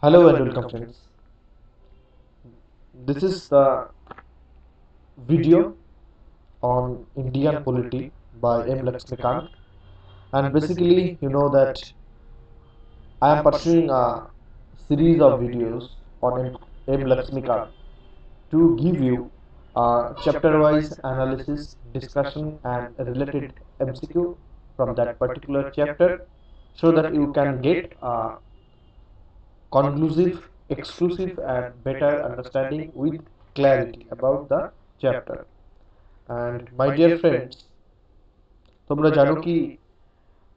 Hello and welcome, friends. This is the video on Indian polity by M. Lakshmikant, and basically, you know that I am pursuing a series of videos on M. Lakshmikant to give you a chapter-wise analysis, discussion, and related MCQ from that particular chapter, so that you can get a conclusive, exclusive, and better understanding with clarity about the chapter. And my dear friends, তোমরা জানো কি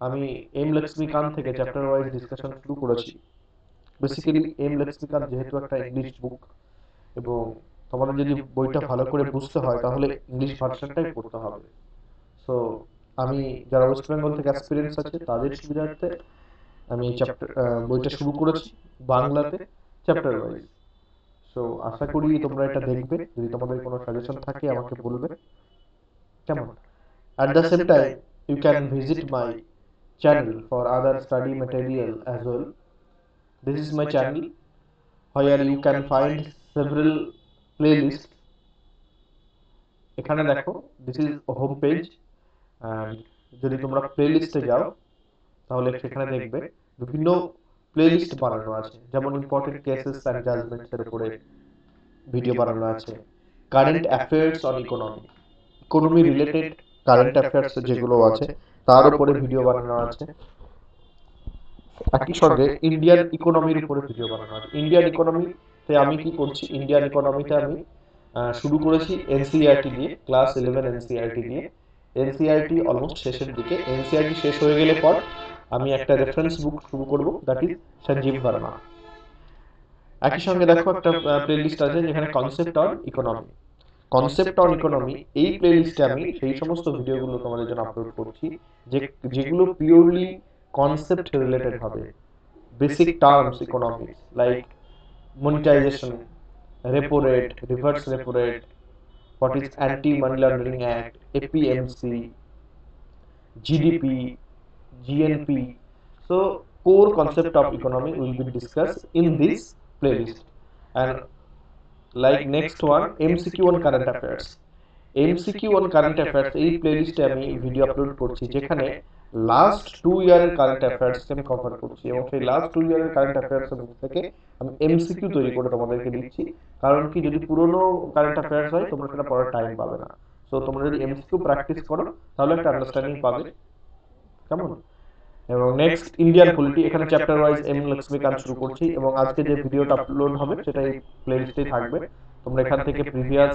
আমি M Laxmikant থেকে chapter wise discussion শুরু করেছি। Basically M Laxmikant যেহেতু একটা English book, এবং তোমাদের যদি বইটা ভালো করে বুঝতে হয় তাহলে ইংলিশ ভার্সনটাই পড়তে হবে। সো আমি যারা ওয়েস্ট বেঙ্গল থেকে এক্সপিরিয়েন্স আছে তাদের সুবিধার্থে আমি এই চ্যাপ্টার বইটা শুরু করেছি বাংলাতে চ্যাপ্টার ওয়াইজ। সো আশা করি তোমরা এটা দেখবে, যদি তোমাদের কোনো সাজেশন থাকে আমাকে বলবে, কেমন? At the same time, you can visit my channel for other study material as well. This is my channel where you can find several playlists. এখানে দেখো, this is home page, and যদি তোমরা প্লেলিস্টে যাও তাহলে সেখানে দেখবে বিভিন্ন প্লেলিস্ট বানানো আছে, যেমন ইম্পর্টেন্ট কেসেস অ্যান্ড জাজমেন্টস এর উপরে ভিডিও বানানো আছে, current affairs on economy, economy related current affairs যেগুলো আছে তার উপরে ভিডিও বানানো আছে। একই সঙ্গে ইন্ডিয়ান ইকোনমির উপরে ভিডিও বানানো আছে। ইন্ডিয়ান ইকোনমিতে আমি কি করছি, ইন্ডিয়ান ইকোনমিতে আমি শুরু করেছি এনসিইআরটি দিয়ে, ক্লাস 11 এনসিইআরটি দিয়ে। এনসিইআরটি অলমোস্ট শেষের দিকে। এনসিইআরটি শেষ হয়ে গেলে পর আমি একটা রেফারেন্স বুক শুরু করব, দ্যাট ইজ সঞ্জীব ভার্মা। একই সঙ্গে দেখো একটা প্লেলিস্ট আছে যেখানে concept on economy, concept on economy, এই প্লেলিস্টে আমি সেই সমস্ত ভিডিওগুলো তোমাদের জন্য আপলোড করছি যেগুলো পিওরলি কনসেপ্ট রিলেটেড হবে। Basic terms economics like monetization, repo rate, reverse repo rate, what is anti money laundering act, APMC, GDP, GNP. So core concept of economy will be discussed in this playlist. And like next one, MCQ on current affairs. MCQ on current affairs, এই প্লেলিস্টে আমি video upload করছি যেখানে last 2 ইয়ারের current affairs আমি cover করছি, এবং সেই লাস্ট 2 ইয়ারের কারেন্ট অ্যাফেয়ার্স থেকে আমি এমসিকিউ তৈরি করে তোমাদেরকে দিচ্ছি। কারণ কি, যদি পুরনো কারেন্ট অ্যাফেয়ার্স হয় তোমরা সেটা পড়ার টাইম পাবে না। সো তোমরা যদি এমসিকিউ প্র্যাকটিস করো তাহলে একটা আন্ডারস্ট্যান্ডিং পাবে, কেমন? এবং নেক্সট ইন্ডিয়ান পলিটি, এখানে চ্যাপ্টার ওয়াইজ এম লক্ষ্মীকান্ত শুরু করছি, এবং আজকে যে ভিডিওটা আপলোড হবে সেটা এই প্লেলিস্টেই থাকবে। তোমরা এখান থেকে প্রিভিয়াস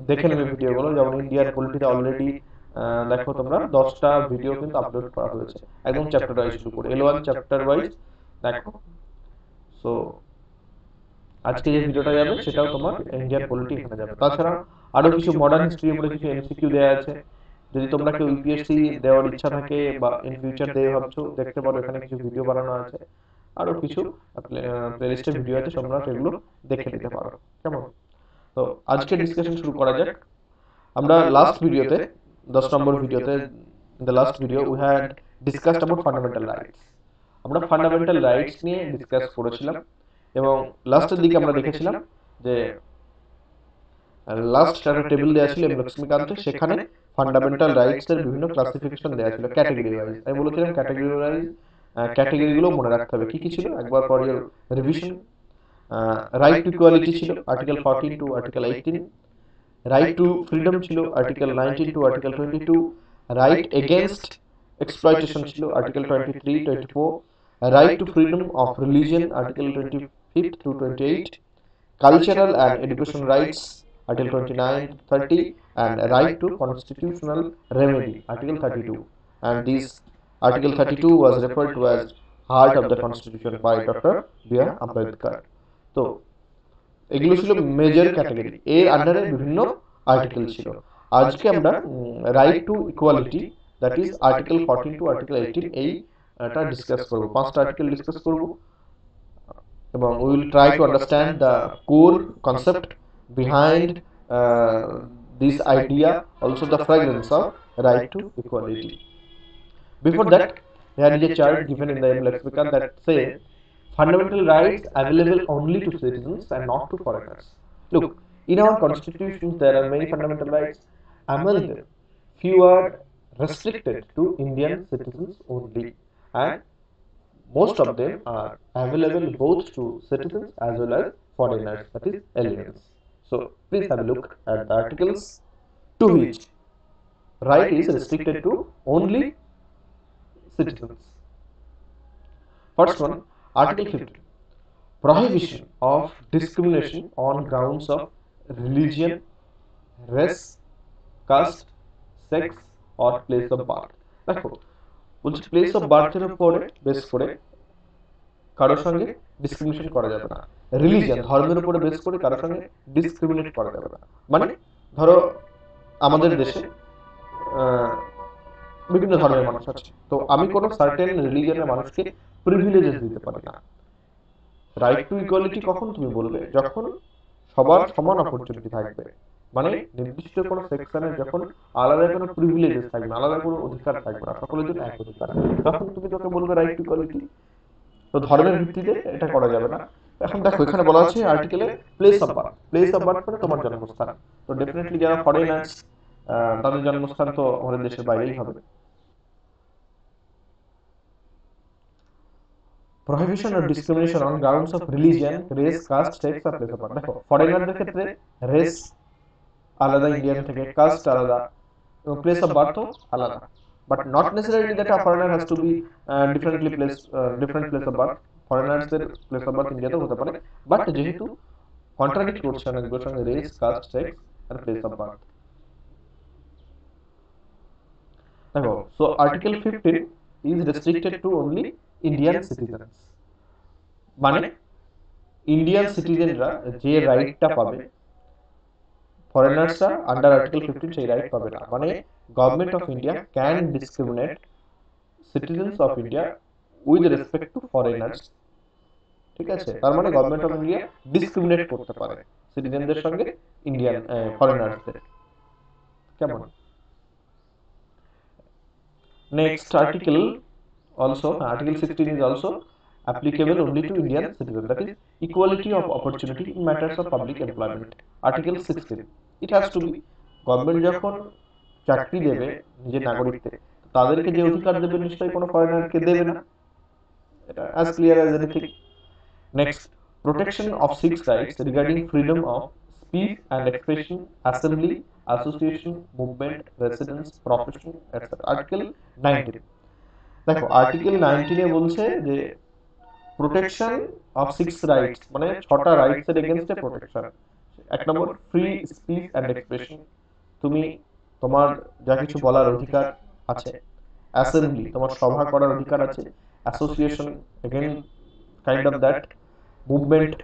দেখে নেবে ভিডিওগুলো। যেমন ইন্ডিয়ান পলিটিতে অলরেডি দেখো তোমরা 10টা ভিডিও কিন্তু আপলোড করা হয়েছে, একদম চ্যাপ্টার ওয়াইজ শুরু করে L1 চ্যাপ্টার ওয়াইজ দেখো। সো আজকে যে ভিডিওটা যাবে সেটাও তোমার ইন্ডিয়ান পলিটি এখানে যাবে। তাছাড়া আরো কিছু মডার্ন হিস্ট্রি উপরে কিছু এমসিকিউ দেওয়া আছে। যদি তোমরা কেউ ইউপিএসসি দেওয়ার ইচ্ছা থাকে বা ইন ফিউচার দেবে ভাবছো, দেখতে পারো এখানে কিছু ভিডিও বানানো আছে, আরো কিছু প্লেলিস্টে ভিডিও আছে, তোমরা সেগুলো দেখে নিতে পারো, কেমন? তো আজকে ডিসকাশন শুরু করা যাক। আমরা লাস্ট ভিডিওতে 10 নম্বর ভিডিওতে, in the last video we had discussed about fundamental rights. আমরা ফান্ডামেন্টাল রাইটস নিয়ে ডিসকাস করেছিলাম, এবং লাস্টের দিকে আমরা দেখেছিলাম যে লাস্ট একটা টেবিল দেওয়া ছিল এম লক্ষ্মীকান্তের, সেখানে ফান্ডামেন্টাল রাইটস এর বিভিন্ন ক্লাসিফিকেশন দেওয়া ছিল ক্যাটাগরি ওয়াইজ। আমি বলেছিলাম ক্যাটাগরি ওয়াইজ ক্যাটাগরিগুলো মনে রাখতে হবে। কি কি ছিল একবার for your revision. Right to equality ছিল article 14 to article 18, right to freedom ছিল article 19 to article 22, right against exploitation ছিল article 23 24, right to freedom of religion article 25 to 28, cultural and education rights article 29 30, and right to constitutional remedy article 32. And this article 32 was referred to as heart of the constitution by Dr. B.R. Ambedkar. তো এগুলো ছিল major category, এর আন্ডারে বিভিন্ন article ছিল। আজকে আমরা right to equality, that is article 14 to article 18, এইটা ডিসকাস করব। 5টা আর্টিকেল ডিসকাস করব, এবং we will try to understand the core concept behind this idea, also the fragrance of right to equality. Before that, there is a chart given in the M Lexicon that says Fundamental rights available only to citizens and not to foreigners. Look, in our constitution there are many fundamental rights. Among them, few are restricted to Indian citizens only, and most of them are available both to citizens as well as foreigners, that is aliens. So please have a look at the articles to which right is restricted to only citizens. First one, Article 15. Prohibition of discrimination on grounds of religion, race, caste, sex or place of birth. দেখো বলছি place of বার্থের উপরে base করে কারোর সঙ্গে discrimination করা যাবে না। Religion ধর্মের উপরে বেস করে কারোর সঙ্গে ডিসক্রিমিনেট করা যাবে না। মানে ধরো আমাদের দেশে বিভিন্ন ধর্মের মানুষ আছে, তো আমি কোনো সার্টেন রিলিজিয়নের মানুষকে প্রিভিলেজেস দিতে পারি না। রাইট টু ইকুয়ালিটি কখন তুমি বলবে? যখন সবার সমান অপরচুনিটি থাকবে, মানে নির্দিষ্ট কোনো সেকশনের যখন আলাদা কোনো প্রিভিলেজেস থাকবে না, আলাদা কোনো অধিকার থাকবে না, সকলের জন্য এক অধিকার, তখন তুমি তোকে বলবে রাইট টু ইকুয়ালিটি। তো ধর্মের ভিত্তিতে এটা করা যাবে না। এখন দেখো এখানে বলা আছে আর্টিকেলে place of birth, place of birth মানে তোমার জন্মস্থান। তো ডেফিনেটলি যারা ফরেনার্স তাদের জন্মস্থান তো আমাদের দেশের বাইরেই হবে। Prohibition of discrimination on grounds of religion, race, caste, sex আর প্লেস অফ বার্থ। দেখো ফরেনারদের ক্ষেত্রে রেস আলাদা ইন্ডিয়ান থেকে, কাস্ট আলাদা এবং প্লেস অফ বার্থও আলাদা, but not necessarily that a foreigner has to be differently place, different place of birth. ফরেনার্সদের প্লেস অফ বার্থ ইন্ডিয়াতেও হতে পারে, বাট যেহেতু কন্ট্রাডিক্ট করছে অনেকগুলোর সঙ্গে রেস, কাস্ট, সেক্স আর প্লেস অফ বার্থ। দেখো so article 15 is restricted to only Indian citizens, মানে ইন্ডিয়ান সিটিজেনরা যে রাইটটা পাবে ফরেনার্সরা আন্ডার আর্টিকেল 15 সেই রাইট পাবে না। মানে government of India can discriminate citizens of India with respect to foreigners. ঠিক আছে, তার মানে গভর্নমেন্ট অফ ইন্ডিয়া ডিসক্রিমিনেট করতে পারে সিটিজেনদের সঙ্গে ইন্ডিয়ান ফরেনার্সদের। কেমন? Next article also article 16 is also applicable only to Indian citizens, that is equality of opportunity in matters of public employment. Article 16 it has to be government যখন চাকরি দেবে নিজের নাগরিকদের, তাদেরকে যে অধিকার দেবে নিশ্চয়ই কোনো ফরেনারকে দেবে না, এটা as clear as anything. Next, protection of six rights regarding freedom of speech and expression, assembly, association, movement, residence, profession, etc. Article 19. দেখো আর্টিকেল 19 এ বলছে যে প্রোটেকশন অফ সিক্স রাইটস, মানে ছটা রাইটস এর এগেইনস্টে প্রোটেকশন। এক নম্বর ফ্রি স্পিচ এন্ড এক্সপ্রেশন, তুমি তোমার যা কিছু বলার অধিকার আছে। অ্যাসেম্বলি, তোমার সভা করার অধিকার আছে। Association, again kind of that. Movement,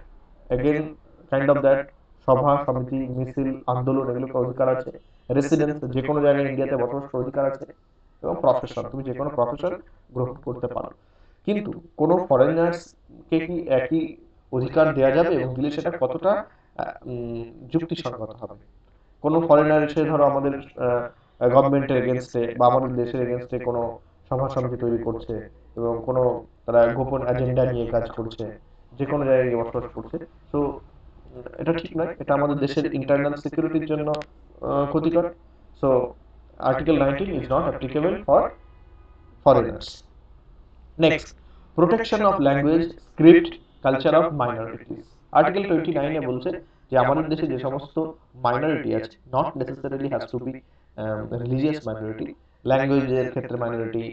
again kind of that. সভা, সমিতি, মিছিল, আন্দোলন এগুলোর অধিকার আছে। রেসিডেন্স, যে কোনো জায়গায় ইন্ডিয়াতে বসবাস করার অধিকার আছে। এবং প্রফেশন, তুমি যে কোনো প্রফেশন গ্রহণ করতে পারো। কিন্তু কোনো ফরেনার্সকে কি একই অধিকার দেওয়া যাবে এবং দিলে সেটা কতটা যুক্তিসঙ্গত হবে? কোনো ফরেনার এসে ধরো আমাদের গভর্নমেন্টের এগেনস্টে বা আমাদের দেশের এগেনস্টে কোনো সভা সমিতি তৈরি করছে এবং কোনো তারা গোপন এজেন্ডা নিয়ে কাজ করছে, যে কোনো জায়গায় গিয়ে বসবাস করছে, তো এটা ঠিক নয়, এটা আমাদের দেশের ইন্টারনাল সিকিউরিটির জন্য ক্ষতিকর। So Article 19 is not applicable for foreigners. Next, protection of language, script, culture of minorities. Article 29 এ বলছে যে আমাদের দেশে যে সমস্ত মাইনরিটি আছে, not necessarily has to be religious minority, ল্যাঙ্গুয়েজের ক্ষেত্রে মাইনরিটি,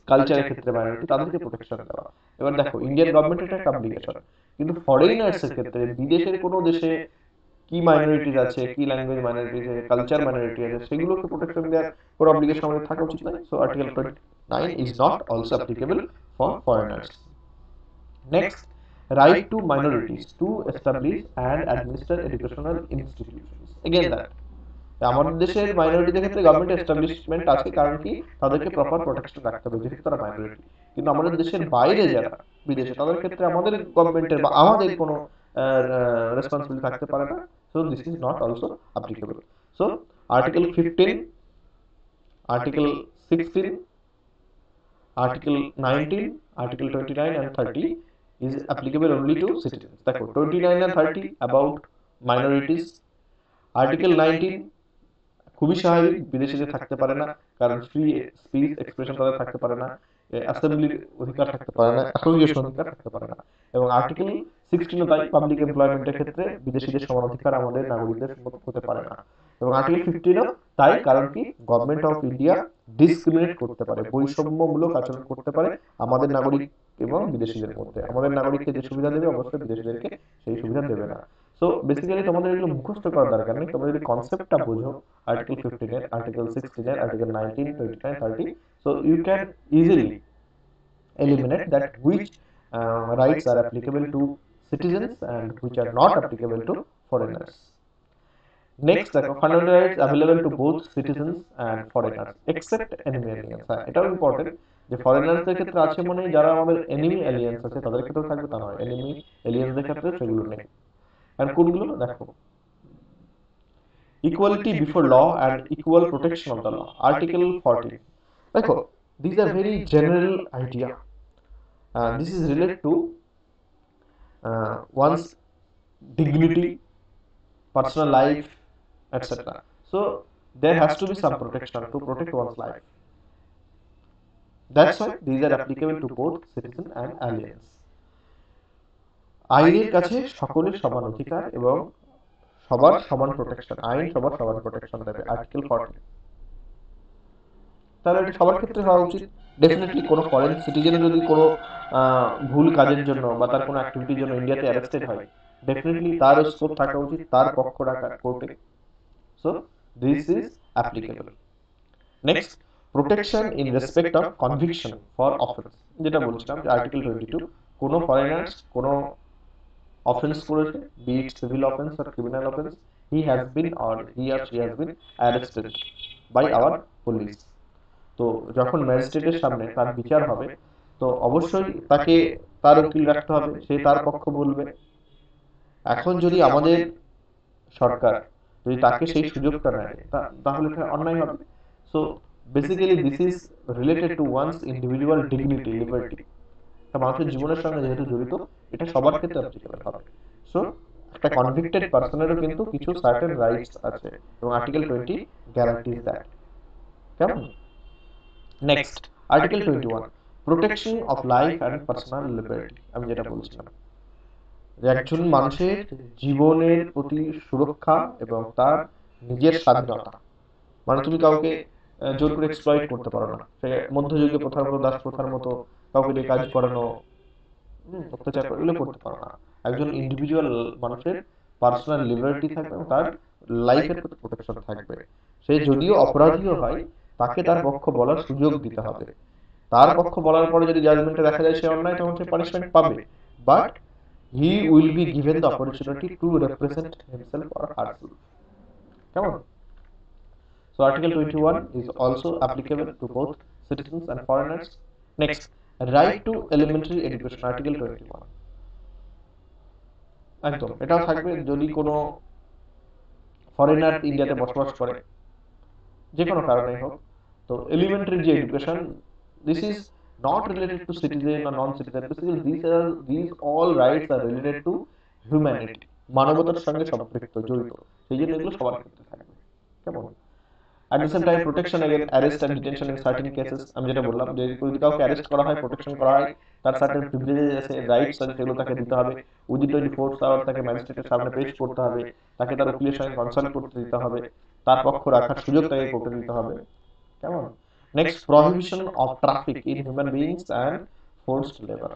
কালচারের ক্ষেত্রে মাইনরিটি, তাদেরকে প্রোটেকশন দেওয়া। এবার দেখো ইন্ডিয়ান গভর্নমেন্টের একটা অব্লিগেশন, কিন্তু ফরেনার্সের ক্ষেত্রে বিদেশের কোনো দেশে কি মাইনরিটিজ আছে, কি ল্যাঙ্গুয়েজ মাইনরিটিজ আছে, কালচার মাইনরিটি আছে, সেগুলোকে প্রোটেকশন দেওয়ার কোনো অব্লিগেশন আমাদের থাকা উচিত নয়। So article 29 is not also applicable for foreigners. Next, right to minorities to establish and administer educational institutions. Again that আমাদের দেশের মাইনরিটিদের ক্ষেত্রে গভর্নমেন্ট এস্টাবলিশমেন্ট আছে, কারণ কি তাদেরকে প্রপার প্রোটেকশন রাখতে হবে যেহেতু তারা মাইনরিটি। কিন্তু আমাদের দেশের বাইরে যারা বিদেশে, তাদের ক্ষেত্রে আমাদের গভর্নমেন্টের বা আমাদের কোনো রেসপন্সিবিলিটি থাকতে পারে না। So this is not also applicable. So article 15, article 16, Article 19, Article 29 and 30 is applicable only to citizens. দেখো 29 and 30 about minorities. আর্টিকেল 19 খুবই স্বাভাবিক, বিদেশিদের থাকতে পারে না, কারণ ফ্রি স্পিচ এক্সপ্রেশন তাদের থাকতে পারে না, অ্যাসেম্বলির অধিকার থাকতে পারে না, অ্যাসোসিয়েশন অধিকার থাকতে পারে না। এবং আর্টিকেল 16 তাই পাবলিক এমপ্লয়মেন্টের ক্ষেত্রে বিদেশিদের সমান অধিকার আমাদের নাগরিকদের মতো হতে পারে না। এবং আর্টিকেল 15 তাই, কারণ কি গভর্নমেন্ট অফ ইন্ডিয়া ডিসক্রিমিনেট করতে পারে, বৈষম্যমূলক আচরণ করতে পারে আমাদের নাগরিক এবং বিদেশিদের মধ্যে। আমাদের নাগরিককে যে সুবিধা দেবে অবশ্যই বিদেশিদেরকে সেই সুবিধা দেবে না। সো বেসিক্যালি তোমাদের এগুলো মুখস্থ করার দরকার নেই, তোমরা যদি কনসেপ্টটা বোঝো article 15 এর, article 16 এর, article 19, 29, 30, so you can easily eliminate that which rights are applicable to citizens and which are not applicable to foreigners. Next দেখো fundamental rights available to both citizens and foreigners except enemy aliens। হ্যাঁ, এটাও important যে ফরেনার্সদের ক্ষেত্রে আছে, মানে যারা আমাদের enemy aliens আছে তাদের ক্ষেত্রেও থাকবে, তা নয় এনিমি এলিয়েন্সদের ক্ষেত্রে সেগুলো নেই। আর কোনগুলো দেখো, equality before law and equal protection of the law, article 14। দেখো, these are very general idea, this is related to one's dignity, personal life, etc. So there has to be some protection to protect one's life. That's why these are applicable to both citizen and aliens. আইনের কাছে সকলের সমান অধিকার এবং সবার সমান protection, আইন সবার সমান প্রোটেকশন দেবে, আর্টিকেল 14। তাহলে এটা সবার ক্ষেত্রে হওয়া উচিত। ডেফিনেটলি কোনো ফরেন সিটিজেন যদি কোনো ভুল কাজের জন্য বা তার কোনো অ্যাক্টিভিটির জন্য ইন্ডিয়াতে অ্যারেস্টেড হয়, ডেফিনেটলি তার স্কোপ থাকা উচিত তার পক্ষ রাখার কোর্টে। So this is applicable. Next, protection in respect of conviction for offence, যেটা বলছিলাম যে আর্টিকেল 22, কোনো ফরেনার্স কোনো অফেন্স করেছে, be it civil offence or criminal offence, he has been or he or she has been arrested by our police. তো যখন ম্যাজিস্ট্রেটের সামনে তার বিচার হবে, তো অবশ্যই তাকে তার উকিল রাখতে হবে, সে তার পক্ষ বলবে। এখন যদি আমাদের সরকার যদি তাকে সেই সুযোগটা নেয়, তাহলে এটা অন্যায় হবে। So basically this is related to one's individual dignity, liberty. এটা মানুষের জীবনের সঙ্গে যেহেতু জড়িত, এটা সবার ক্ষেত্রে অ্যাপ্লিকেবল হবে। সো একটা কনভিক্টেড পার্সনেরও কিন্তু কিছু সার্টেন রাইটস আছে এবং আর্টিকেল 20 গ্যারান্টিজ দ্যাট। কেমন? Next, article 21, protection of life and personal liberty. আমি যেটা বলছিলাম যে একজন মানুষের জীবনের প্রতি সুরক্ষা এবং তার নিজের স্বাধীনতা, মানে তুমি কাউকে জোর করে এক্সপ্লয়েট করতে পারো না, সে মধ্যযুগীয় প্রথার মতো, দাস প্রথার মতো কাউকে দিয়ে কাজ করানো, অত্যাচার করে এগুলো করতে পারো না। একজন ইন্ডিভিজুয়াল মানুষের পার্সোনাল লিবার্টি থাকবে এবং তার লাইফের প্রতি প্রোটেকশন থাকবে। সে যদিও অপরাধীও হয়, তাকে তার পক্ষ বলার সুযোগ দিতে হবে। তার পক্ষ বলার পরে যদি জাজমেন্টে দেখা যায় সে অন্যায়, তখন সে পানিশমেন্ট পাবে, but he will be given the opportunity to represent himself or herself. কেমন? So Article 21 is also applicable to both citizens and foreigners. Next, right to elementary education, Article 21। একদম এটাও থাকবে, যদি কোনো ফরেনার ইন্ডিয়াতে বসবাস করে যে কোনো কারণেই হোক, তো এলিমেন্টারি যে education, this is not related to citizen or non-citizen. Basically, these all rights are related to humanity, মানবতার সঙ্গে সম্পৃক্ত, জড়িত, সেই জন্য এগুলো সবার ক্ষেত্রে থাকবে। কেমন? At the same time, protection against arrest and detention in certain cases, আমি যেটা বললাম যে যদি কাউকে অ্যারেস্ট করা হয়, প্রোটেকশন করা হয়, তার সার্টেন প্রিভিলেজেস আছে, রাইটস আছে, সেগুলো তাকে দিতে হবে। উইদিন 24 আওয়ার তাকে ম্যাজিস্ট্রেটের সামনে পেশ করতে হবে, তাকে তার উকিলের সঙ্গে কনসাল্ট করতে দিতে হবে, তার পক্ষ রাখার সুযোগ তাকে কোর্টে দিতে হবে। কেমন? Next, prohibition of traffic in human beings and forced labour.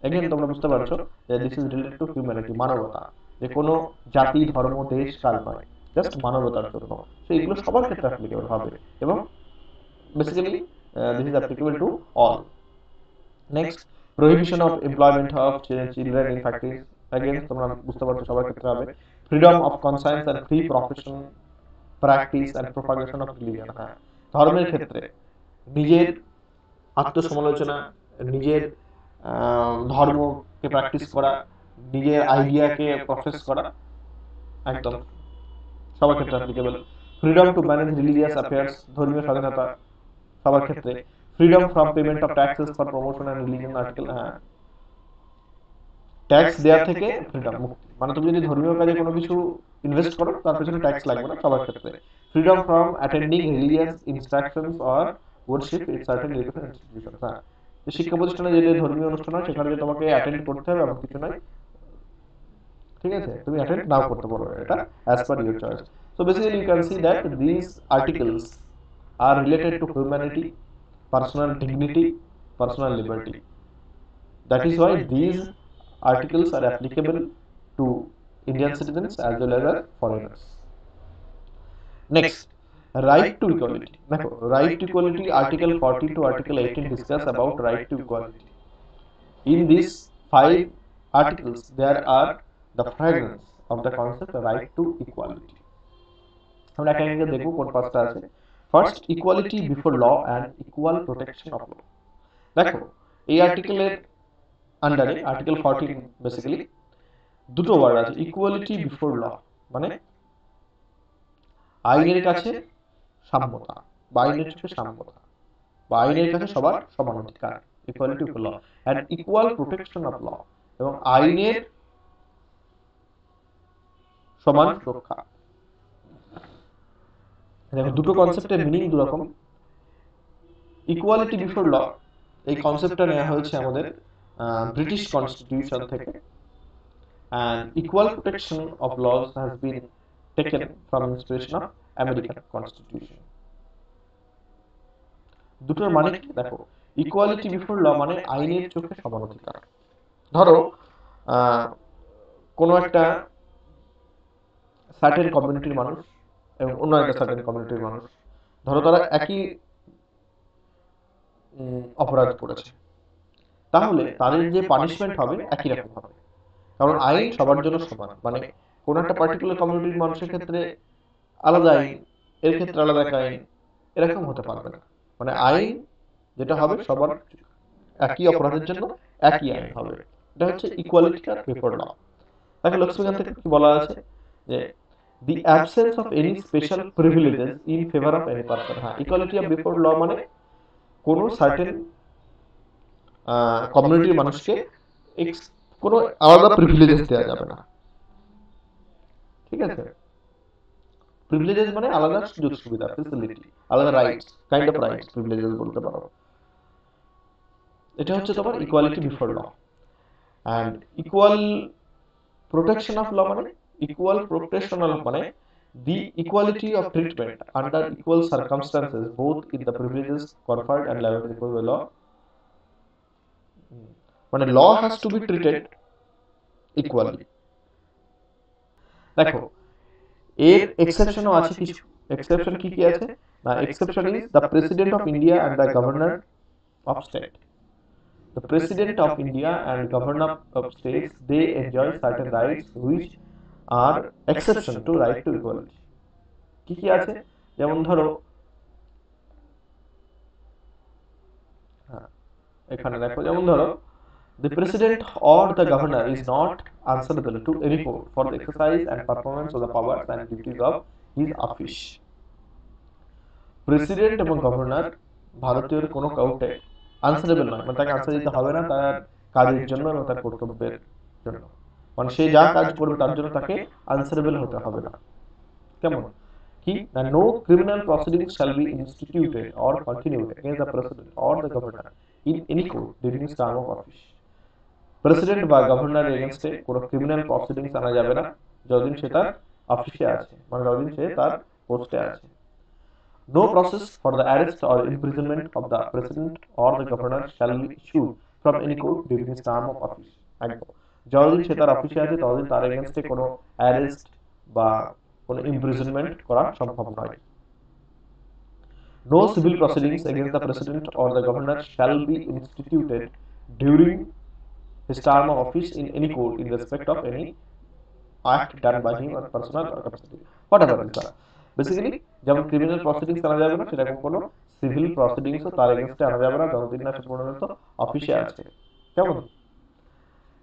Again তোমরা বুঝতে পারছো যে this is related two humanity, মানবতা, যে কোনো জাতি, ধর্ম, দেশ, কাল নয়, জাস্ট মানবতার জন্য। সো এগুলো সবার ক্ষেত্রে অ্যাপ্লিকেবল হবে এবং basically this is applicable to all. Next, prohibition of employment of children in factories. Again তোমরা বুঝতে পারছো সবার ক্ষেত্রে হবে। Freedom of conscience and free profession practice and propagation of religion. হ্যাঁ, ধর্মের ক্ষেত্রে নিজের আত্মসমালোচনা, নিজের ধর্মকে প্র্যাকটিস করা, নিজের আইডিয়াকে প্রফেস করা, একদম সবার ক্ষেত্রে applicable. Freedom to manage religious affairs, ধর্মীয় স্বাধীনতা সবার ক্ষেত্রে। Freedom from payment of taxes for promotion and religion, article, হ্যাঁ ট্যাক্স দেওয়া থেকে ফ্রিডম, মুক্তি। মানে তুমি যদি ধর্মীয় কাজে কোনো কিছু ইনভেস্ট করো তার পেছনে ট্যাক্স লাগবে না সবার ক্ষেত্রে। Freedom from attending religious instructions or worship in certain religious institutions. হ্যাঁ, যে শিক্ষা প্রতিষ্ঠানে যে ধর্মীয় অনুষ্ঠান হয় সেখানে যে তোমাকে অ্যাটেন্ড করতে হবে এমন কিছু নয়, ঠিক আছে? তুমি অ্যাটেন্ড নাও করতে পারো, এটা as per your choice. So basically you can see that this articles are related to humanity, personal dignity, personal liberty. That is why these articles are applicable to Indian citizens as well as foreigners. Next, right to equality. দেখো, right to equality, Article 14 to Article 18 discuss about right to equality. In these 5 articles, there are the fragrance of the concept right to equality. আমরা একে একে দেখব কোন পাঁচটা আছে। First, equality before law and equal protection of law. দেখো, এই আর্টিকেলের আন্ডারে আর্টিকেল 14 বেসিক্যালি দুটো ওয়ার্ড আছে, ইকুয়ালিটি বিফোর ল মানে আইনের কাছে সাম্যতা বা আইনের চোখে সাম্যতা বা আইনের কাছে সবার সমান অধিকার, equality before law, and equal protection of law, এবং আইনের সমান সুরক্ষা। দেখো, দুটো কনসেপ্টের মিনিং দুরকম। ইকুয়ালিটি বিফোর ল এই কনসেপ্টটা নেওয়া হয়েছে আমাদের ব্রিটিশ কনস্টিটিউশন থেকে, and equal protection of laws has been taken from inspiration of American Constitution. দুটোর মানে কি দেখো, ইকুয়ালিটি বিফোর ল মানে আইনের চোখে সমান অধিকার। ধরো কোনো একটা সার্টেন কমিউনিটির মানুষ এবং অন্য একটা সার্টেন কমিউনিটির মানুষ, ধরো তারা একই অপরাধ করেছে, তাহলে তাদের যে পানিশমেন্ট হবে একই রকম হবে, কারণ আইন সবার জন্য সমান। মানে কোন একটা পার্টিকুলার কমিউনিটির মানুষের ক্ষেত্রে আলাদা আইন, এর ক্ষেত্রে আলাদা আইন, এরকম হতে পারবে না। মানে আইন যেটা হবে সবার একই অপরাধের জন্য একই আইন হবে। এটা হচ্ছে ইকুয়ালিটি বিফোর ল। দেখো লক্ষ্মীকান্ত থেকে কি বলা আছে যে the absence of any special privileges in favour of any person. হ্যাঁ, ইকুয়ালিটি অফ বিফোর ল মানে কোন সার্টেন কমিউনিটির মানুষকে কোনো আলাদা প্রিভিলেজেস দেওয়া যাবে না, ঠিক আছে? প্রিভিলেজেস মানে আলাদা সুযোগ সুবিধা, ফ্যাসিলিটি, আলাদা rights, kind of rights privileges বলতে পারো। এটা হচ্ছে তোমার equality before law. And equal protection of law মানে ইকুয়াল প্রোটেকশনাল মানে the equality of treatment under equal circumstances both in the privileges conferred and liabilities by law. মানে law has to be treated equally. দেখো, এর এক্সেপশনও আছে কিছু। Exception কি কি আছে না, exception is the president of India and the governor of state. The President of India and Governor of States, they enjoy certain rights which are exception to right to equality. কি কি আছে? যেমন ধরো, এখানে দেখো, যেমন ধরো, the President or the Governor is not answerable to any court for the exercise and performance of the powers and duties of his office. President এবং গভর্নর ভারতীয় কোনো কোর্টে আনসারেবল নয়, মানে তাকে আনসার দিতে হবে না তার কাজের জন্য এবং তার কর্তব্যের জন্য। মানে সে যা কাজ করবে তার জন্য তাকে আনসারেবল হতে হবে না। কেমন কি না, no criminal proceedings shall be instituted or continued against the president or the governor in any court during his term of office. President বা গভর্নরের এগেইনস্টে কোনো ক্রিমিনাল প্রসিডিংস আনা যাবে না যতদিন সে তার অফিসে আছে, মানে যতদিন সে তার পোস্টে আছে। No process for the arrest or imprisonment of the president or the governor shall be issued from any court during his term of office. একদম, যতদিন সে তার অফিসে আছে ততদিন তার এগেইনস্টে কোনো অ্যারেস্ট বা কোনো ইমপ্রিজনমেন্ট করা সম্ভব নয়। No civil proceedings against the president or the governor shall be instituted during his term of office in any court in respect of any act done by him or personal or capacity, whatever is that. Basically যেমন criminal proceedings আনা যাবে না, সেরকম কোনো civil প্রসিডিংসও তার এগেইনস্টে আনা যাবে না যতদিন না সে পর্যন্ত অফিসে আছে। কেমন?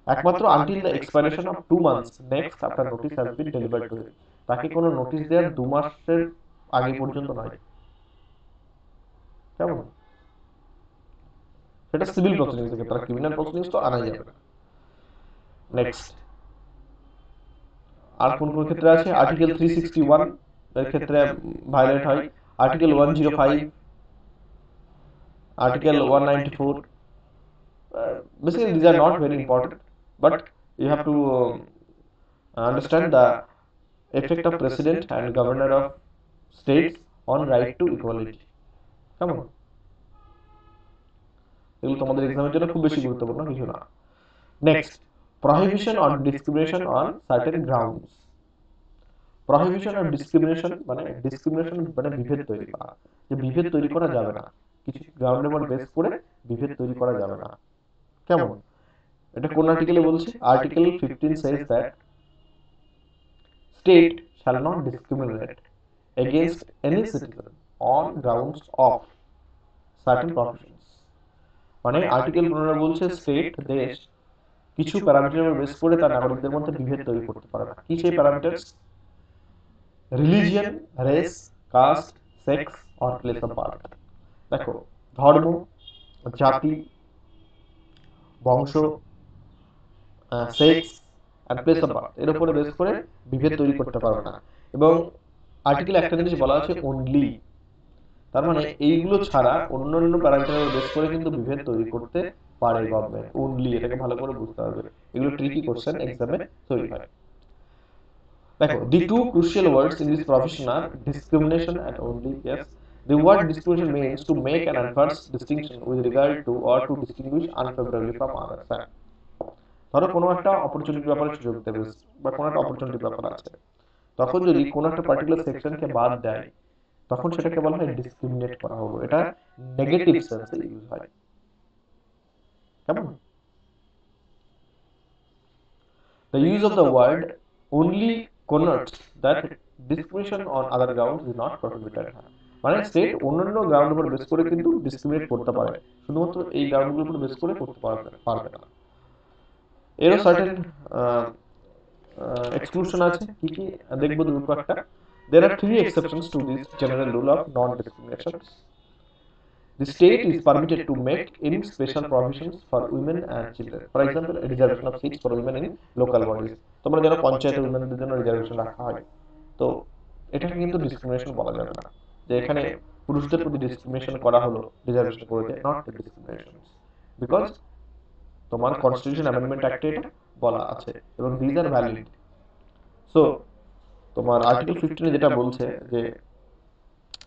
একমাত্র until the expiration of 2 months next after notice has been delivered to him. তাকে কোনো নোটিশ দেওয়ার 2 মাসের আগে পর্যন্ত নয়। কেমন? সেটা সিভিল প্রসিডিংস থেকে, তার ক্রিমিনাল প্রসিডিংস তো আনাই যাবে না। নেক্সট আর কোন কোন ক্ষেত্রে আছে, আর্টিকেল 361 এর ক্ষেত্রে ভায়োলেট হয়, article 105, article 194. Basically these are not very important, but you have to understand the effect of president and governor of states on right to equality. কেমন, এগুলো তোমাদের এক্সামের জন্য খুব বেশি গুরুত্বপূর্ণ কিছু না। Next, prohibition on discrimination on certain grounds. Prohibition on discrimination মানে বিভেদ তৈরি করা, যে বিভেদ তৈরি করা যাবে না, কিছু গ্রাউন্ডের উপর বেস করে বিভেদ তৈরি করা যাবে না। কেমন, এটা কোন আর্টিকেলে বলছে, article 15 says that state shall not discriminate against any citizen on grounds of certain professions। মানে আর্টিকেল 15 বলছে স্টেট, দেশ, কিছু প্যারামিটারের উপর বেস করে তার নাগরিকদের মধ্যে বিভেদ তৈরি করতে পারে না। কি সেই parameters? Religion, race, caste, sex or place of birth. দেখো, ধর্ম, জাতি, বংশ, সেক্স আর প্লেস অফ বার্থ এর উপরে বেস করে বিভেদ তৈরি করতে পারবে না। এবং আর্টিকেল একটা জিনিস বলা আছে, অনলি, তার মানে এইগুলো ছাড়া অন্যান্য প্যারামিটারের বেস করে কিন্তু বিভেদ তৈরি করতে পারে গভর্নমেন্ট। অনলি, এটাকে ভালো করে বুঝতে হবে, এগুলো ট্রিকি কোশ্চেন এক্সামে তৈরি হয়। দেখো, the two crucial words in this profession are discrimination and only. Yes, the word discrimination means to make an adverse distinction with regard to or to distinguish unfavorably from others. ধরো কোনো একটা opportunity ব্যাপারে সুযোগ দেবে বা কোনো একটা opportunity ব্যাপার আছে, তখন যদি কোনো একটা পার্টিকুলার সেকশনকে বাদ দেয় তখন সেটাকে বলা হয় ডিসক্রিমিনেট করা হলো। এটা নেগেটিভ সেন্সে ইউজ হয়। কেমন, the use of the word only connotes that discrimination on other grounds is not prohibited। মানে স্টেট অন্যান্য গ্রাউন্ড উপর বেস করে কিন্তু ডিসক্রিমিনেট করতে পারে, শুধুমাত্র এই গ্রাউন্ডগুলোর উপর বেস করে করতে পারবে না। এরও সার্টেন এক্সক্লুশন আছে। কি কি দেখবো দুটো একটা। there are three exceptions to this general rule of non discrimination. The state is permitted to make any special provisions for women and children. For example, a reservation of seats for women in local bodies. তোমরা জানো পঞ্চায়েতে উইমেনদের জন্য reservation রাখা হয়, তো এটাকে কিন্তু discrimination বলা যাবে না, যে এখানে পুরুষদের প্রতি ডিসক্রিমিনেশন করা হলো রিজার্ভেশন করে, নট ডিসক্রিমিনেশন, বিকজ তোমার কনস্টিটিউশন অ্যামেন্ডমেন্ট অ্যাক্টে এটা বলা আছে এবং দিজ আর ভ্যালিড। সো তোমার আর্টিকেল 15 যেটা বলছে যে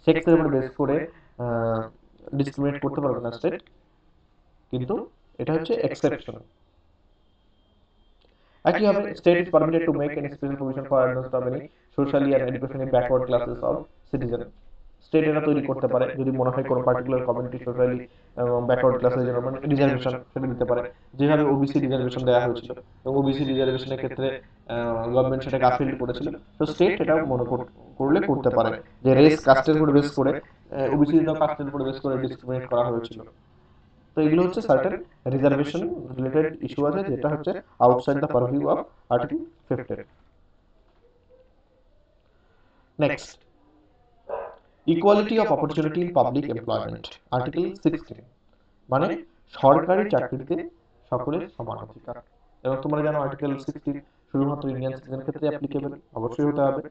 সেক্সের উপর বেস করে ডিসক্রিমিনেট করতে পারবে না স্টেট, কিন্তু এটা হচ্ছে এক্সেপশন। একইভাবে state is permitted to make any special provision for advanced of any socially and educationally backward classes of citizen. State এটা তৈরি করতে পারে যদি মনে হয় কোনো পার্টিকুলার কমিউনিটি সোশ্যালি ব্যাকওয়ার্ড ক্লাসের জন্য মানে রিজার্ভেশন সেটা দিতে পারে, যেভাবে ওবিসি রিজার্ভেশন দেওয়া হয়েছিল এবং ওবিসি রিজার্ভেশনের ক্ষেত্রে গভর্নমেন্ট সেটাকে আপিল করেছিল। তো স্টেট এটা মনে করলে করতে পারে যে রেস কাস্টের উপর বেস করে ওবিসি কাস্টের উপর বেস করে ডিসক্রিমিনেট করা হয়েছিল। তো এগুলো হচ্ছে সার্টেন রিজার্ভেশন রিলেটেড ইস্যু আছে যেটা হচ্ছে outside the পারভিউ of article 15। Next, equality of opportunity in public employment, article 16। মানে সরকারি চাকরিতে সকলের সমান অধিকার। এবং তোমরা জানো আর্টিকেল 16 শুধুমাত্র ইন্ডিয়ান সিটিজেন ক্ষেত্রে অ্যাপ্লিকেবল, অবশ্যই হতে হবে।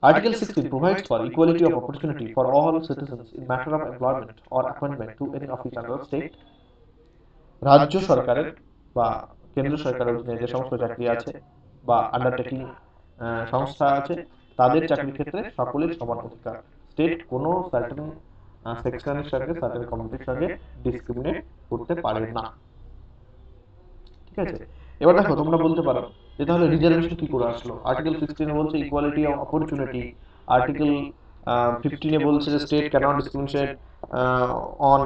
Article 16 provides for equality of opportunity for all citizens in matter of employment or appointment to any office under the state। রাজ্য সরকারের বা কেন্দ্র সরকারের অধীনে যে সমস্ত চাকরি আছে বা আন্ডারটেকিং সংস্থা আছে তাদের চাকরির ক্ষেত্রে সকলের সমান অধিকার। স্টেট কোনো সার্টেন সেকশনের সঙ্গে সার্টেন কমিউনিটির সঙ্গে ডিসক্রিমিনেট করতে পারে না। ঠিক আছে, এবার দেখো তোমরা বলতে পারো যে তাহলে রিজার্ভেশন কি করে আসলো? আর্টিকেল 16 এ বলছে ইকুয়ালিটি অফ অপরচুনিটি, আর্টিকেল 15 এ বলছে যে state cannot discriminate on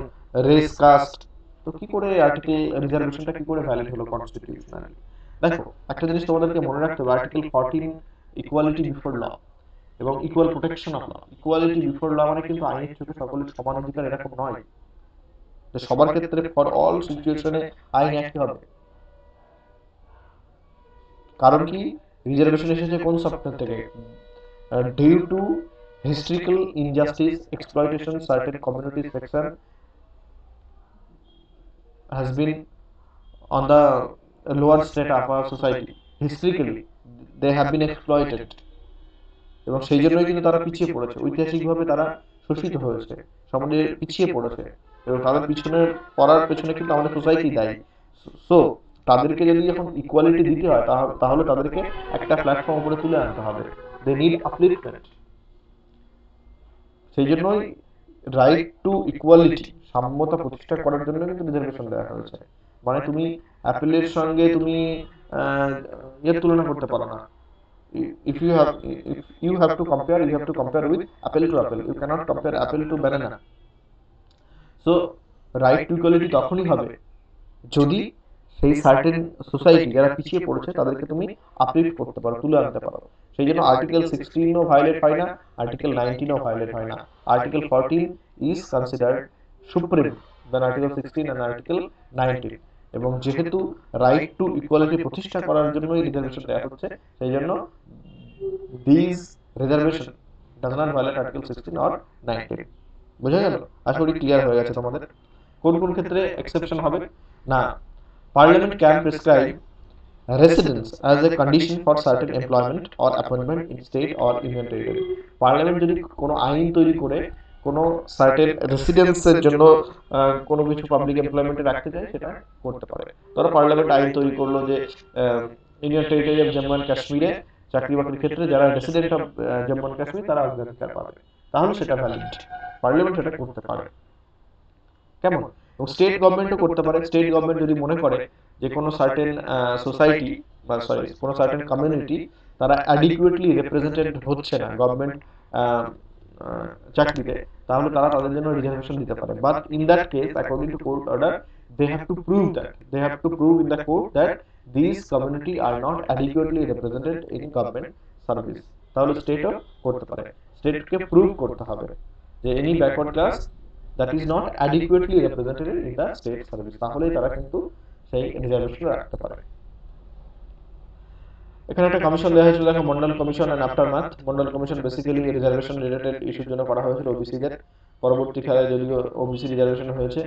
race caste. তো কি করে আর্টিকেল রিজার্ভেশনটা কি করে ভ্যালিড হলো কনস্টিটিউশনালি? দেখো, একটা জিনিস তোমাদেরকে মনে রাখতে হবে, আর্টিকেল 14 ইকুয়ালিটি বিফোর ল এবং equal protection of law. Equality before law মানে কিন্তু আইনের চোখে সকলের সমান অধিকার এরকম নয় যে সবার ক্ষেত্রে ফর অল সিচুয়েশনে আইন একই হবে। কারণ কি, রিজার্ভেশন এসেছে কোন সফটওয়্যার থেকে? Due to historical injustice exploitation certain community section has been on the lower strata of our society historically they have been exploited, এবং সেই জন্যই কিন্তু তারা পিছিয়ে পড়েছে, ঐতিহাসিকভাবে তারা শোষিত হয়েছে, সমাজে পিছিয়ে পড়েছে, এবং তাদের পিছনে পড়ার পেছনে কিন্তু আমাদের সোসাইটি দায়ী। সো তাদেরকে যদি এখন ইকুয়ালিটি দিতে হয় তাহলে তাদেরকে একটা প্ল্যাটফর্ম উপরে তুলে আনতে হবে, দে নিড আপলিফটমেন্ট। সেই জন্যই রাইট টু ইকুয়ালিটি, সাম্যতা প্রতিষ্ঠা করার জন্য কিন্তু রিজার্ভেশন দেওয়া হয়েছে। মানে তুমি অ্যাপেলের সঙ্গে তুমি এর তুলনা করতে পারো না। if you have if you have to compare, you have to compare with apple to apple, you cannot compare apple to banana. So right to equality তখনই হবে যদি সেই সার্টেন সোসাইটি যারা পিছিয়ে পড়েছে তাদেরকে তুমি আপলিফট করতে পারো, তুলে আনতে পারো। সেই জন্য আর্টিকেল 16ও ভায়োলেট হয় না, আর্টিকেল 19ও ভায়োলেট হয় না, article 14 is considered supreme than article 16 and article 19। এবং যেহেতু রাইট টু ইকুয়ালিটি প্রতিষ্ঠা করার জন্যই রিজার্ভেশন দেওয়া হচ্ছে, সেই জন্য this reservation does not violate article 16 or 19। বুঝা গেল? আশা করি ক্লিয়ার হয়ে গেছে তোমাদের। কোন কোন ক্ষেত্রে এক্সেপশন হবে না, Parliament can prescribe residence as a condition for certain employment or appointment in state or union territory. Parliament যদি কোনো আইন তৈরি করে কোনো সার্টেন রেসিডেন্সের জন্য কোনো কিছু পাবলিক এমপ্লয়মেন্টে রাখতে চায়, সেটা করতে পারে। ধরো পার্লামেন্ট আইন তৈরি করলো যে union territory of Jammu and কাশ্মীরে চাকরি বাকরির ক্ষেত্রে যারা resident of Jammu and Kashmir তারা অগ্রাধিকার পাবে, তাহলে সেটা ভ্যালিড, পার্লামেন্ট সেটা করতে পারে। কেমন? এবং স্টেট গভর্নমেন্টও করতে পারে। স্টেট গভর্নমেন্ট যদি মনে করে যে কোনো সার্টেন সোসাইটি বা সরি কোনো সার্টেন কমিউনিটি তারা অ্যাডিকুয়েটলি রিপ্রেজেন্টেড হচ্ছে না গভর্নমেন্ট চাকরিতে, তাহলে তারা তাদের জন্য রিজার্ভেশন দিতে পারে। But in that case according to court order they have to prove that, they have to prove in the court that these community are not adequately represented in government service, তাহলে স্টেটও করতে পারে। স্টেটকে prove করতে হবে যে any backward class that is not adequately represented in the state service, তাহলেই তারা কিন্তু সেই রিজার্ভেশন রাখতে পারে। এখানে একটা কমিশন দেওয়া হয়েছিল, দেখো Mandal commission and aftermath. Mandal commission basically reservation related ইস্যুর জন্য করা হয়েছিল ওবিসি দের, পরবর্তীকালে যদিও ওবিসি রিজার্ভেশন হয়েছে।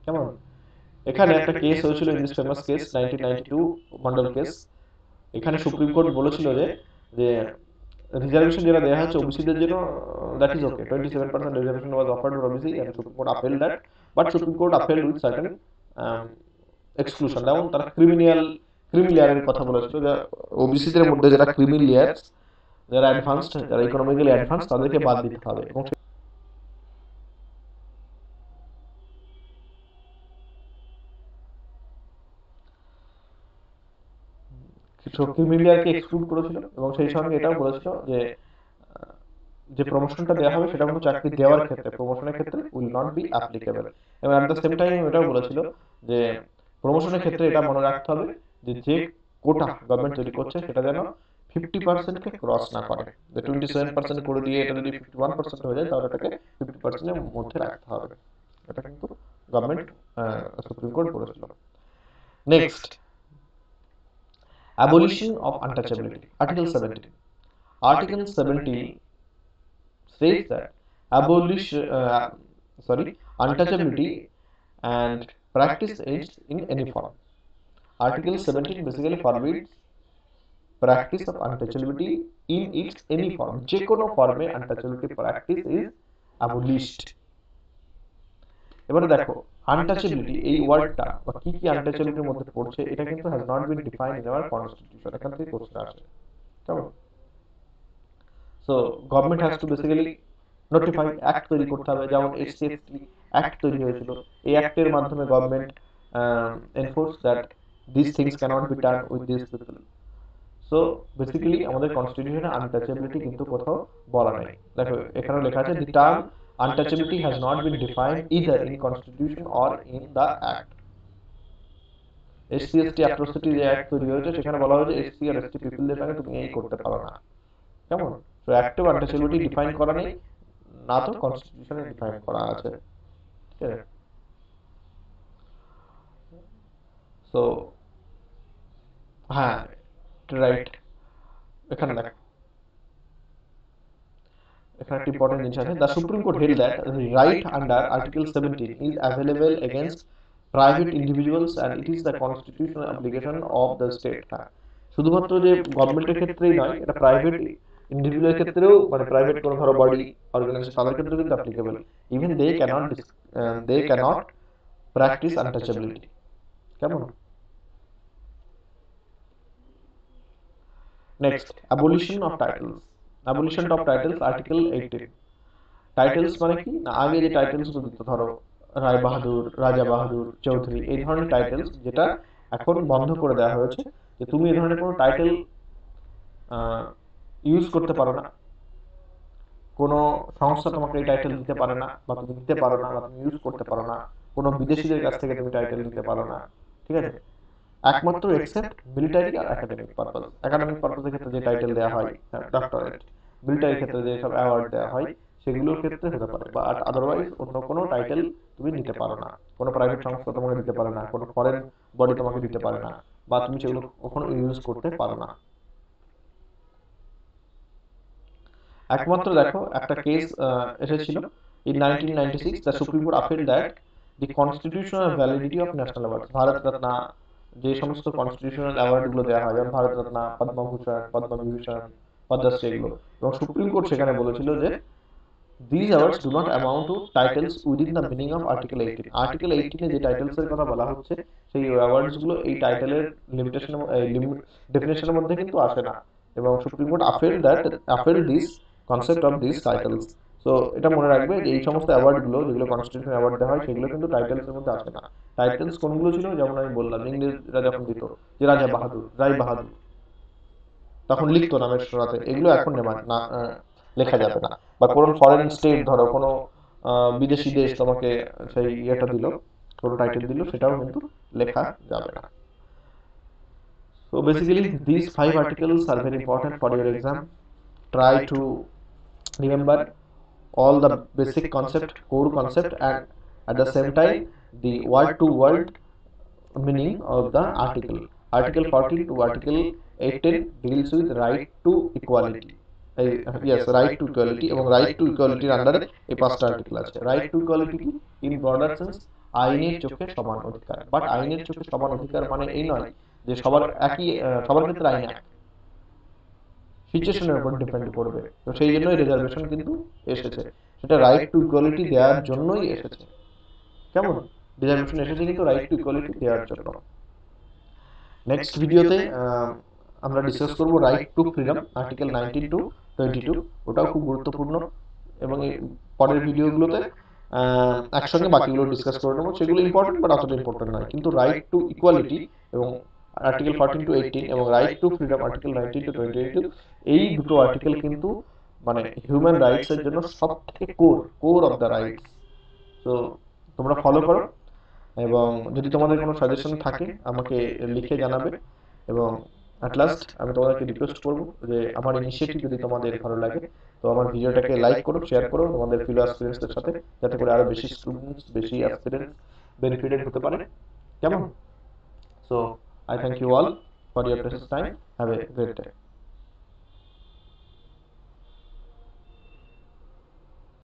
কেমন? এখানে একটা কেস হয়েছিল, in this famous case 1992 Mandal case. এখানে সুপ্রিম কোর্ট বলেছিল যে রিজার্ভেশন যেটা দেওয়া হচ্ছে ওবিসিদের জন্য that is okay, 27% reservation was offered for OBC and supreme court upheld that, but supreme court upheld with certain exclusion. যেমন তারা ক্রিমিলিয়ারের কথা বলেছিল, যে ওবিসিদের মধ্যে যারা ক্রিমিলিয়ার্স, যারা অ্যাডভান্সড, যারা ইকোনমিক্যালি অ্যাডভান্স, তাদেরকে বাদ দিতে হবে। এবং ক্রিমিলিয়ারকে এক্সক্লুড করেছিল, এবং সেই সঙ্গে এটাও বলেছিল যে যে প্রমোশনটা দেওয়া হবে সেটা কোনো চাকরি দেওয়ার ক্ষেত্রে, প্রমোশনের ক্ষেত্রে উইল নট বি অ্যাপ্লিকেবল। এবং অ্যাট দ্য সেম টাইম এটাও বলেছিল যে প্রমোশনের ক্ষেত্রে এটা মনে রাখতে হবে যে কোটা গভর্নমেন্ট তৈরি করছে সেটা যেন 50%কে ক্রস না করে। যে 27% করে দিয়ে এটা যদি 51% হয়ে যায়, তাহলে এটাকে 50% এর মধ্যে রাখতে হবে। এটা কিন্তু গভর্নমেন্ট সুপ্রিম কোর্ট বলেছিল। Next, abolition of untouchability, article 17. Article 17 states that untouchability and practice is in any form. Article 17 basically forbids practice of untouchability in its any form. যে কোনো ফর্মে untouchability practice is abolished. এবারে দেখো untouchability এই ওয়ার্ডটা বা কি কি আনটাচেবিলিটির মধ্যে পড়ছে, এটা কিন্তু has not been defined in our constitution. এখান থেকে কোশ্চেন আসে, কেমন? So government has to basically notify, act তৈরি করতে হবে। যেমন এসসি/এসটি অ্যাক্ট তৈরি হয়েছিল, এই অ্যাক্টের মাধ্যমে government enforce that this things cannot be done with this people. So basically আমাদের কনস্টিটিউশনে আনটাচেবিলিটি কিন্তু কোথাও বলা নেই। দেখো এখানে লেখা আছে the term untouchability has not been defined either in constitution or in the act. SC/ST atrocity যে অ্যাক্ট তৈরি হয়েছে সেখানে বলা হয়েছে SC আর ST পিপলদের সঙ্গে তুমি এই করতে পারো না, কেমন? তো অ্যাক্টিভ আনটাচেবিলিটি ডিফাইন করা নেই, না তো কনস্টিটিউশনে ডিফাইন করা আছে, ঠিক আছে? সো হ্যাঁ রাইট, এখানে দেখো এখানে একটা ইম্পর্টেন্ট জিনিস আছে। The supreme court held that right under article 17 is available against private individuals and it is the constitutional application of the state. হ্যাঁ, শুধুমাত্র যে গভর্নমেন্টের ক্ষেত্রেই নয়, এটা প্রাইভেট ইন্ডিভিজুয়ালের ক্ষেত্রেও, মানে প্রাইভেট কোনো ধরো বডি অর্গানাইজেশন, তাদের ক্ষেত্রেও কিন্তু applicable. Even they cannot practise untouchability. কেমন? Next, abolition of titles. Abolition of titles, article 18। Titles মানে কি না, আগে যে টাইটেলস গুলো দিত, ধরো রায় বাহাদুর, রাজা বাহাদুর, চৌধুরী, এই ধরনের টাইটেলস, যেটা এখন বন্ধ করে দেওয়া হয়েছে, যে তুমি এই ধরনের কোনো টাইটেল ইউজ করতে পারো না, কোনো সংস্থা তোমাকে এই টাইটেল দিতে পারে না, বা তুমি দিতে পারো না, বা তুমি ইউজ করতে পারো না, কোনো বিদেশিদের কাছ থেকে তুমি টাইটেল দিতে পারো না, ঠিক আছে? একমাত্র এক্সেপ্ট মিলিটারি আর একাডেমিক পারপাস। একাডেমিক পারপাসের ক্ষেত্রে যে টাইটেল দেওয়া হয়, ডক্টরেট, মিলিটারির ক্ষেত্রে যে সব অ্যাওয়ার্ড দেওয়া হয়, সেগুলোর ক্ষেত্রে হতে পারে, বা আদারওয়াইজ অন্য কোনো টাইটেল তুমি নিতে পারো না। কোনো প্রাইভেট সংস্থা তোমাকে দিতে পারে না, কোনো ফরেন বডি তোমাকে দিতে পারে না, বা তুমি সেগুলো কখনো ইউজ করতে পারো না। একমাত্র দেখো একটা কেস এসেছিল in 1996, the supreme court appeal that the constitutional validity of national award, Bharat Ratna, যে সমস্ত কনস্টিটিউশনাল অ্যাওয়ার্ড গুলো দেওয়া হয়, যেমন ভারত রত্ন, পদ্মভূষণ, পদ্মবিভূষণ, পদ্মশ্রী, এগুলো, এবং সুপ্রিম কোর্ট সেখানে বলেছিল যে these awards do not amount to titles within the meaning of Article 18. Article 18 এ যে টাইটেলস এর কথা বলা হচ্ছে, সেই অ্যাওয়ার্ডস গুলো এই টাইটেলের লিমিটেশন, ডেফিনেশনের মধ্যে কিন্তু আসে না, এবং supreme court upheld this concept of this titles. So এটা মনে রাখবে যে এই সমস্ত অ্যাওয়ার্ড গুলো, যেগুলো কনস্টিটিউশন অ্যাওয়ার্ড দেওয়া হয়, সেগুলো কিন্তু টাইটেলস এর মধ্যে আসে না। টাইটেলস কোনগুলো ছিল, যেমন আমি বললাম, ইংরেজরা যখন দিত, যে রাজা বাহাদুর, রায় বাহাদুর, তখন লিখতো নামের সাথে, এগুলো এখন না, লেখা যাবে না। বা কোন ফরেন স্টেট, ধরো কোনো বিদেশি দেশ তোমাকে সেই ইয়েটা দিল, কোনো টাইটেল দিল, সেটাও কিন্তু লেখা যাবে না। So basically these 5 articles are very important for your exam. Try to remember all the basic concept, core concept, and at the same time the word to word meaning of the article. Article 14 to Article 18 deals with right to equality. Yes, right to equality, এবং right to equality আন্ডারে এই 5টা article আছে। right to equality কি, in broader sense, আইনের চোখে সমান অধিকার। বাট আইনের চোখে সমান অধিকার মানে এই নয় যে সবার একই, সবার ক্ষেত্রে আইন এক, সিচুয়েশনের উপর ডিপেন্ড করবে। তো সেই জন্যই রিজার্ভেশন কিন্তু এসেছে, সেটা রাইট টু ইকুয়ালিটি দেওয়ার জন্যই এসেছে। কেমন? রিজার্ভেশন এসেছে কিন্তু রাইট টু ইকুয়ালিটি দেওয়ার জন্য। নেক্সট ভিডিওতে আমরা ডিসকাস করব right to freedom, article 19 to 22, ওটাও খুব গুরুত্বপূর্ণ, এবং এই পরের ভিডিওগুলোতে একসঙ্গে বাকিগুলো ডিসকাস করে নেবো। সেগুলো ইম্পর্টেন্ট, বাট অতটা ইম্পর্টেন্ট নয়। কিন্তু রাইট টু ইকুয়ালিটি এবং আর্টিকেল 14 টু 18 এবং right to freedom article 19 to 22, এই দুটো আর্টিকেল কিন্তু মানে হিউম্যান রাইটস এর জন্য সবথেকে কোর অফ দ্য রাইটস। তো তোমরা ফলো করো, এবং যদি তোমাদের কোনো সাজেশন থাকে আমাকে লিখে জানাবে। এবং অ্যাট লাস্ট আমি তোমাদেরকে রিকোয়েস্ট করব যে আমার ইনিশিয়েটিভ যদি তোমাদের ভালো লাগে, তো আমার ভিডিওটাকে লাইক করো, শেয়ার করো তোমাদের ফিলো অ্যাসপিরেন্টসদের সাথে, যাতে করে আরো বেশি স্টুডেন্টস, বেশি অ্যাসপিরেন্টস বেনিফিটেড হতে পারে। কেমন? So I thank you all for your precious time. Have a great day.